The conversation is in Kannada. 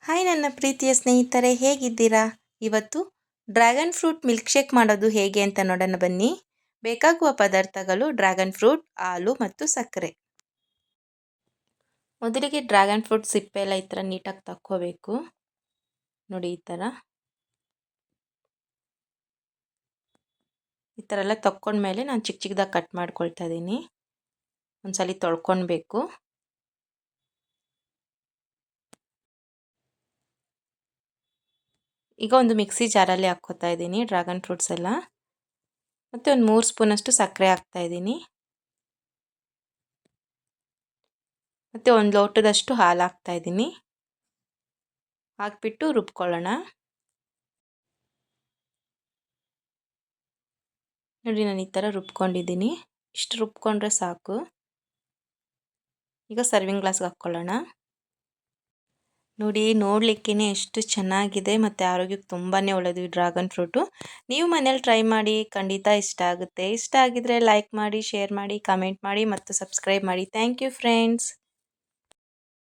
ಹಾಯ್ ನನ್ನ ಪ್ರೀತಿಯ ಸ್ನೇಹಿತರೆ, ಹೇಗಿದ್ದೀರಾ? ಇವತ್ತು ಡ್ರ್ಯಾಗನ್ ಫ್ರೂಟ್ ಮಿಲ್ಕ್ ಶೇಕ್ ಮಾಡೋದು ಹೇಗೆ ಅಂತ ನೋಡೋಣ ಬನ್ನಿ. ಬೇಕಾಗುವ ಪದಾರ್ಥಗಳು ಡ್ರ್ಯಾಗನ್ ಫ್ರೂಟ್, ಹಾಲು ಮತ್ತು ಸಕ್ಕರೆ. ಮೊದಲಿಗೆ ಡ್ರ್ಯಾಗನ್ ಫ್ರೂಟ್ ಸಿಪ್ಪೆ ಎಲ್ಲ ಈ ಥರ ನೀಟಾಗಿ ತಕ್ಕೋಬೇಕು. ನೋಡಿ, ಈ ಥರ ಎಲ್ಲ ತಕ್ಕೊಂಡ್ಮೇಲೆ ನಾನು ಚಿಕ್ಕ ಚಿಕ್ಕದಾಗಿ ಕಟ್ ಮಾಡ್ಕೊಳ್ತಾ ಇದ್ದೀನಿ. ಒಂದ್ಸಲಿ ತೊಳ್ಕೊಳ್ಬೇಕು. ಈಗ ಒಂದು ಮಿಕ್ಸಿ ಜಾರಲ್ಲಿ ಹಾಕ್ಕೋತಾ ಇದ್ದೀನಿ ಡ್ರ್ಯಾಗನ್ ಫ್ರೂಟ್ಸ್ ಎಲ್ಲ. ಮತ್ತು ಒಂದು 3 ಸ್ಪೂನಷ್ಟು ಸಕ್ಕರೆ ಹಾಕ್ತಾ ಇದ್ದೀನಿ. ಮತ್ತು ಒಂದು ಲೋಟದಷ್ಟು ಹಾಲು ಹಾಕ್ತಾ ಇದ್ದೀನಿ. ಹಾಕ್ಬಿಟ್ಟು ರುಬ್ಕೊಳ್ಳೋಣ. ನೋಡಿ, ನಾನು ಈ ಥರ ರುಬ್ಕೊಂಡಿದ್ದೀನಿ. ಇಷ್ಟು ರುಬ್ಕೊಂಡ್ರೆ ಸಾಕು. ಈಗ ಸರ್ವಿಂಗ್ ಗ್ಲಾಸ್ಗೆ ಹಾಕ್ಕೊಳ್ಳೋಣ. ನೋಡಿ, ನೋಡಲಿಕ್ಕೇ ಎಷ್ಟು ಚೆನ್ನಾಗಿದೆ ಮತ್ತು ಆರೋಗ್ಯಕ್ಕೆ ತುಂಬಾ ಒಳ್ಳೆಯದು ಈ ಡ್ರ್ಯಾಗನ್ ಫ್ರೂಟು. ನೀವು ಮನೇಲಿ ಟ್ರೈ ಮಾಡಿ, ಖಂಡಿತ ಇಷ್ಟ ಆಗುತ್ತೆ. ಇಷ್ಟ ಆಗಿದ್ರೆ ಲೈಕ್ ಮಾಡಿ, ಶೇರ್ ಮಾಡಿ, ಕಮೆಂಟ್ ಮಾಡಿ ಮತ್ತು ಸಬ್ಸ್ಕ್ರೈಬ್ ಮಾಡಿ. Thank you friends.